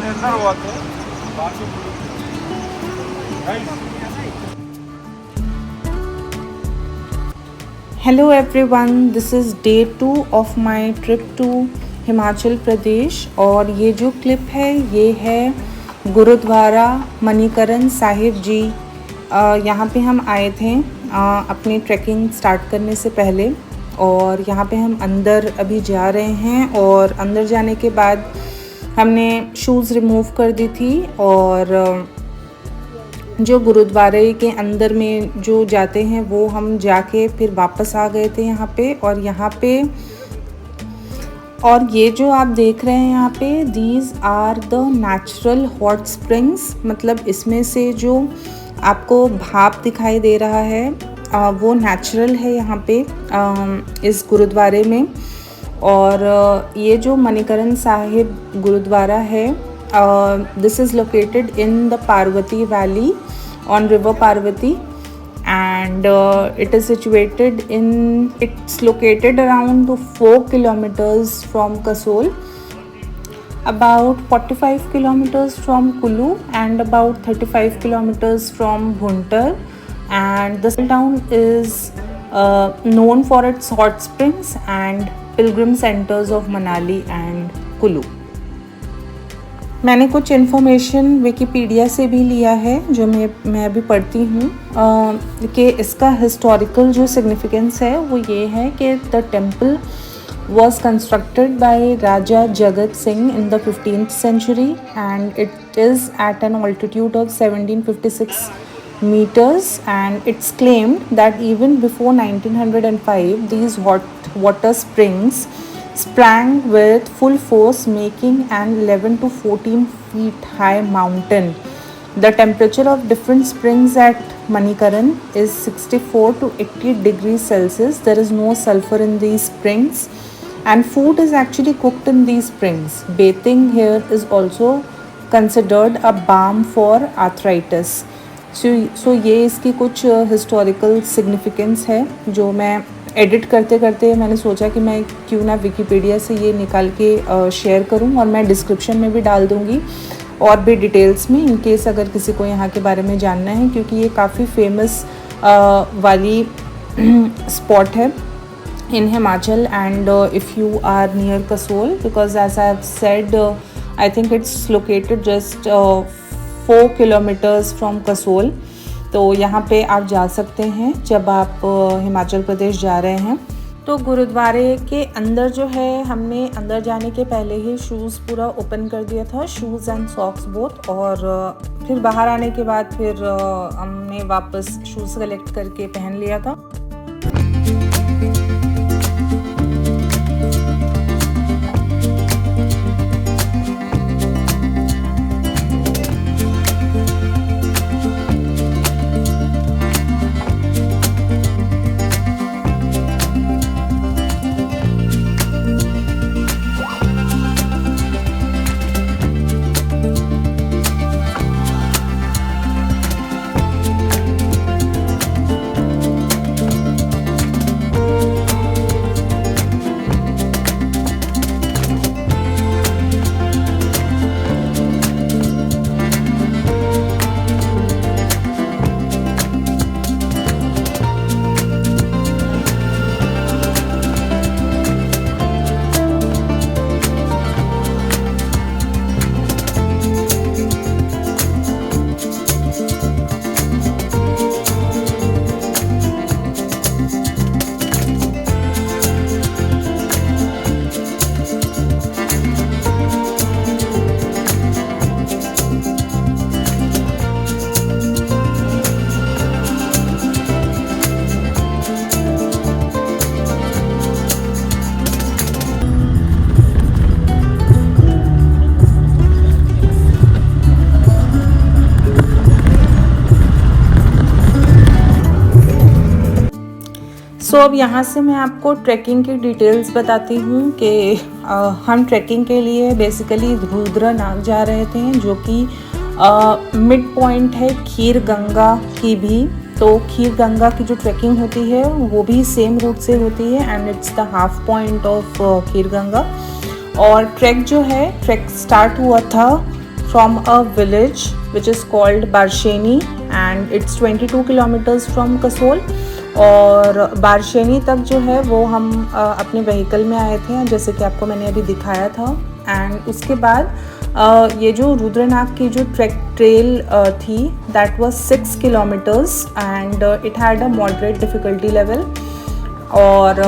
Hello everyone, this is day 2 of my trip to Himachal Pradesh और ये जो क्लिप है ये है गुरुद्वारा मणिकरण साहिब जी। यहाँ पे हम आए थे अपनी ट्रैकिंग स्टार्ट करने से पहले और यहाँ पे हम अंदर अभी जा रहे हैं और अंदर जाने के बाद हमने शूज़ रिमूव कर दी थी और जो गुरुद्वारे के अंदर में जो जाते हैं वो हम जाके फिर वापस आ गए थे यहाँ पे। और ये जो आप देख रहे हैं यहाँ पे these are the natural hot springs, मतलब इसमें से जो आपको भाप दिखाई दे रहा है वो नेचुरल है यहाँ पे इस गुरुद्वारे में। और ये जो मणिकरण साहिब गुरुद्वारा है this is located in the Parvati Valley on river Parvati and it's located around 4 kilometers from Kasol, about 45 kilometers from Kulu and about 35 kilometers from Bhuntar, and the town is known for its hot springs and pilgrim centers of Manali and Kulu। मैंने कुछ information Wikipedia से भी लिया है जो मैं अभी पढ़ती हूँ कि इसका हिस्टोरिकल जो सिग्निफिकेंस है वो ये है कि the temple was constructed by Raja Jagat Singh in the 15th century and it is at an altitude of 1756 meters, and it's claimed that even before 1905 these hot water springs sprang with full force, making an 11 to 14 feet high mountain. The temperature of different springs at Manikaran is 64 to 80 degrees Celsius. There is no sulfur in these springs and food is actually cooked in these springs. Bathing here is also considered a balm for arthritis. So ये इसकी कुछ historical significance है जो मैं edit करते करते मैंने सोचा कि मैं क्यों ना विकिपीडिया से ये निकाल के शेयर करूं, और मैं डिस्क्रिप्शन में भी डाल दूंगी और भी डिटेल्स में इन केस अगर किसी को यहाँ के बारे में जानना है, क्योंकि ये काफ़ी फेमस वाली स्पॉट है in Himachal and if you are near Kasol, because as I have said I think it's located just 4 kilometres from Kasol. तो यहाँ पे आप जा सकते हैं जब आप हिमाचल प्रदेश जा रहे हैं। तो गुरुद्वारे के अंदर जो है हमने अंदर जाने के पहले ही शूज़ पूरा ओपन कर दिया था, शूज़ एंड सॉक्स बोथ, और फिर बाहर आने के बाद फिर हमने वापस शूज़ कलेक्ट करके पहन लिया था। सो अब यहाँ से मैं आपको ट्रैकिंग की डिटेल्स बताती हूँ कि हम ट्रैकिंग के लिए बेसिकली रुद्रनाग जा रहे थे, जो कि मिड पॉइंट है खीर गंगा की भी। तो खीर गंगा की जो ट्रैकिंग होती है वो भी सेम रूट से होती है and it's the half point of Kheer Ganga. और ट्रैक जो है ट्रैक स्टार्ट हुआ था from a village which is called Barsheni and it's 22 kilometers from Kasol. और बारशेनी तक जो है वो हम अपने व्हीकल में आए थे, जैसे कि आपको मैंने अभी दिखाया था। एंड उसके बाद ये जो रुद्रनाग की जो ट्रेल थी that was 6 kilometres and it had a moderate difficulty level. और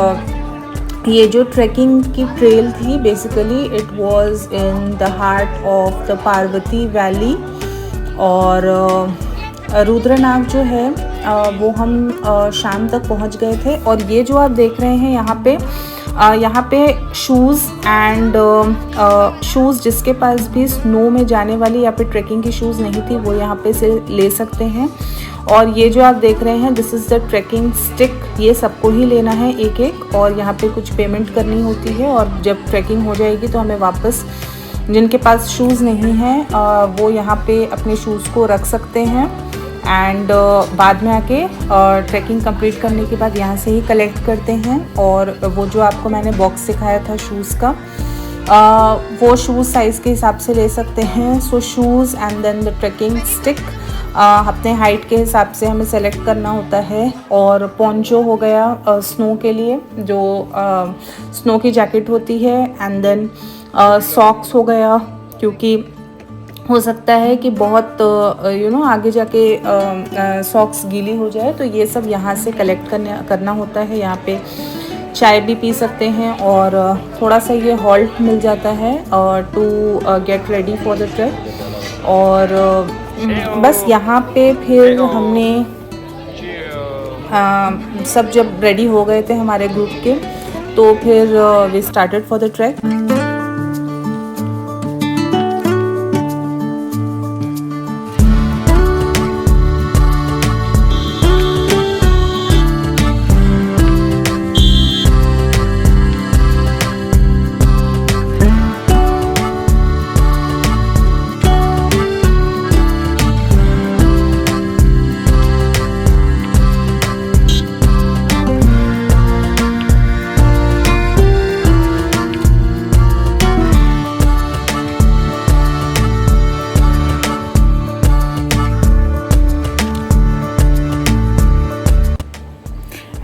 ये जो ट्रैकिंग की ट्रेल थी basically it was in the heart of the Parvati valley. और रुद्रनाग जो है वो हम शाम तक पहुंच गए थे। और ये जो आप देख रहे हैं यहाँ पे शूज़ एंड शूज़ जिसके पास भी स्नो में जाने वाली या फिर ट्रैकिंग की शूज़ नहीं थी वो यहाँ पे से ले सकते हैं। और ये जो आप देख रहे हैं this is the trekking stick, ये सबको ही लेना है एक एक, और यहाँ पे कुछ पेमेंट करनी होती है। और जब ट्रैकिंग हो जाएगी तो हमें वापस, जिनके पास शूज़ नहीं हैं वो यहाँ पे अपने शूज़ को रख सकते हैं एंड बाद में आके ट्रैकिंग कंप्लीट करने के बाद यहाँ से ही कलेक्ट करते हैं। और वो जो आपको मैंने बॉक्स दिखाया था शूज़ का वो शूज़ साइज़ के हिसाब से ले सकते हैं। So shoes and then the trekking stick अपने हाइट के हिसाब से हमें सेलेक्ट करना होता है। और पोंचो हो गया स्नो के लिए, जो स्नो की जैकेट होती है, एंड देन सॉक्स हो गया, क्योंकि हो सकता है कि बहुत आगे जाके सॉक्स गीली हो जाए, तो ये सब यहाँ से कलेक्ट करना होता है। यहाँ पे चाय भी पी सकते हैं और थोड़ा सा ये हॉल्ट मिल जाता है to get ready for the trek. और बस यहाँ पे फिर हमने सब जब रेडी हो गए थे हमारे ग्रुप के, तो फिर we started for the trek.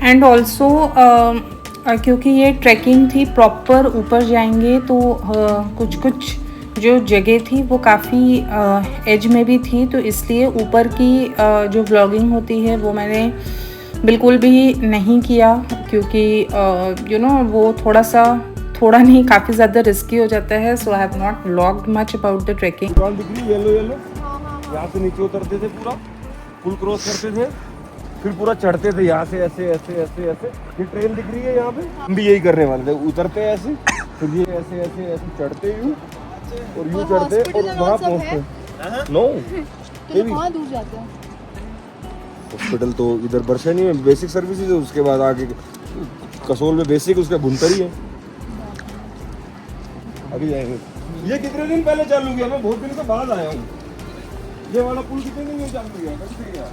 And also क्योंकि ये ट्रैकिंग थी प्रॉपर ऊपर जाएंगे, तो कुछ कुछ जो जगह थी वो काफ़ी एज में भी थी, तो इसलिए ऊपर की जो व्लॉगिंग होती है वो मैंने बिल्कुल भी नहीं किया, क्योंकि वो थोड़ा नहीं काफ़ी ज़्यादा रिस्की हो जाता है। So I have not vlogged much about the trekking. Yellow यहाँ से नीचे उतरते थे, पूरा पुल क्रॉस करते थे, फिर पूरा चढ़ते थे यहाँ से ऐसे ऐसे ऐसे ऐसे। ये ट्रेन दिख रही है यहाँ पे, हम भी यही करने वाले थे, उतरते ऐसे, फिर ये ऐसे ऐसे ऐसे चढ़ते यूँ और यूँ चढ़ते और वहाँ पहुँचते। नो ये भी दूर जाते हैं हॉस्पिटल तो इधर बरशेनी में बेसिक सर्विसेज है, उसके बाद आगे कसोल में बेसिक, उसका भुंतर ही है। अभी आएंगे। ये कितने दिन पहले चालू किया, मैं बहुत दिन के बाद आया हूँ। ये वाला पुल कितने दिन में चालू किया, कैसे किया?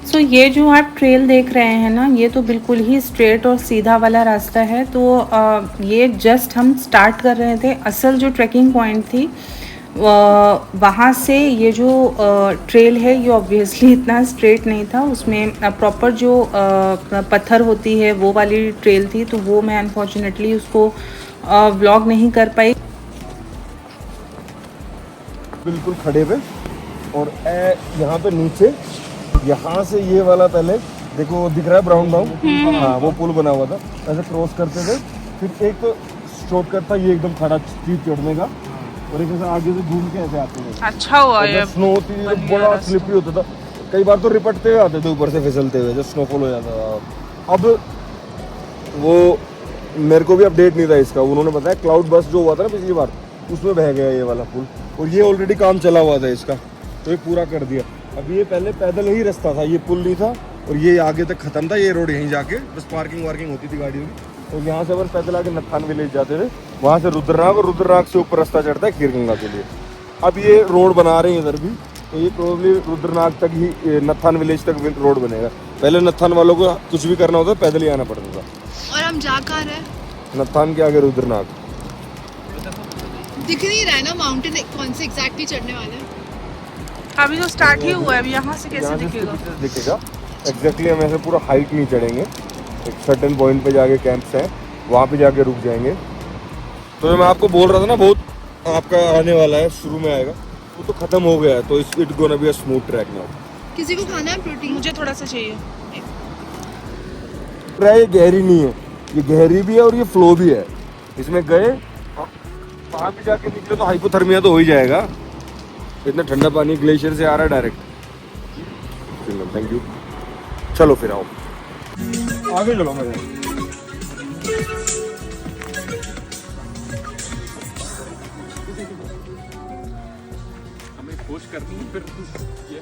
सो ये जो आप ट्रेल देख रहे हैं ना, ये तो बिल्कुल ही स्ट्रेट और सीधा वाला रास्ता है। तो ये जस्ट हम स्टार्ट कर रहे थे। असल जो ट्रैकिंग पॉइंट थी वहाँ से ये जो ट्रेल है ये ऑब्वियसली इतना स्ट्रेट नहीं था, उसमें प्रॉपर जो पत्थर होती है वो वाली ट्रेल थी, तो वो मैं अनफॉर्चुनेटली उसको व्लॉग नहीं कर पाई। बिल्कुल खड़े पे और यहाँ पे नीचे, यहाँ से ये वाला पहले देखो दिख रहा है ब्राउन ब्राउन, हाँ वो पुल बना हुआ था, ऐसे क्रॉस करते थे। फिर एक तो शॉर्टकट था ये एकदम खड़ा चीज चढ़ने का, और एक ऐसे आगे से घूम के ऐसे आते थे। अच्छा हुआ ये स्नो होती थी तो बड़ा स्लिपरी होता था, कई बार तो रिपटते हुए आते थे ऊपर से फिसलते हुए जब स्नोफॉल हो जाता था। अब वो मेरे को भी अपडेट नहीं था इसका, उन्होंने बताया क्लाउड बस जो हुआ था ना पिछली बार उसमें बह गया ये वाला पुल, और ये ऑलरेडी काम चला हुआ था इसका, तो ये पूरा कर दिया। अब ये पहले पैदल ही रास्ता था, ये पुल नहीं था, और ये आगे तक खत्म था, ये रोड यहीं जाके बस पार्किंग वार्किंग होती थी गाड़ियों की। और यहाँ से अपन पैदल आके नत्थान विलेज जाते थे, वहाँ से रुद्रनाग, और रुद्रनाग से ऊपर रास्ता चढ़ता है खीर गंगा के लिए। अब ये रोड बना रहे हैं इधर भी, तो ये प्रोबेबली रुद्रनाग तक ही, नत्थान विलेज तक रोड बनेगा। पहले नत्थान वालों को कुछ भी करना होता पैदल ही आना पड़ता था। और हम जा कहाँ रहे हैं? नत्थान के आगे रुद्रनाग। दिख नहीं रहा है ना माउंटेन कौन से एग्जैक्टली चढ़ने वाले हैं? अभी तो स्टार्ट ही हुआ है, अभी यहाँ से कैसे यहाँ से दिखेगा? दिखेगा एग्जैक्टली। हम ऐसे पूरा हाइट नहीं चढ़ेंगे, एक सर्टेन पॉइंट पे जाके कैंप्स हैं, वहाँ पे जाके रुक जाएंगे। तो मैं आपको बोल रहा था ना, बहुत आपका आने वाला है, शुरू में आएगा, वो तो खत्म हो गया है। तो it gonna be a smooth track now. किसी को खाना है प्रोटीन? मुझे थोड़ा सा चाहिए। ये गहरी नहीं है, ये गहरी भी है और ये फ्लो भी है। इसमें गए वहाँ पे जाके निकले तो हाइपोथर्मिया तो हो ही जाएगा। इतना ठंडा पानी ग्लेशियर से आ रहा है डायरेक्ट। Thank you. चलो फिर आओ आगे चलो। मैं हमें खोज करनी है फिर ये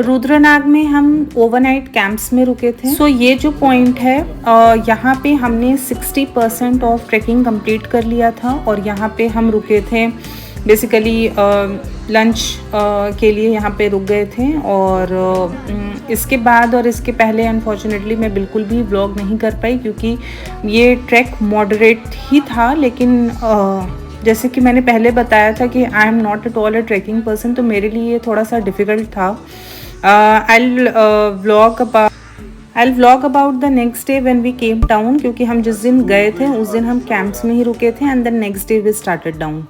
रुद्रनाग में हम ओवरनाइट कैंप्स में रुके थे। सो ये जो पॉइंट है, यहाँ पे हमने 60% ऑफ ट्रैकिंग कंप्लीट कर लिया था और यहाँ पे हम रुके थे बेसिकली लंच के लिए यहाँ पे रुक गए थे। और इसके बाद और इसके पहले अनफॉर्चुनेटली मैं बिल्कुल भी व्लॉग नहीं कर पाई क्योंकि ये ट्रैक मॉडरेट ही था। लेकिन जैसे कि मैंने पहले बताया था कि I am not at all a trekking person, तो मेरे लिए ये थोड़ा सा डिफ़िकल्ट था। I'll vlog about the next day when we came down, क्योंकि हम जिस दिन गए थे उस दिन हम कैंप्स में ही रुके थे and then next day we started down.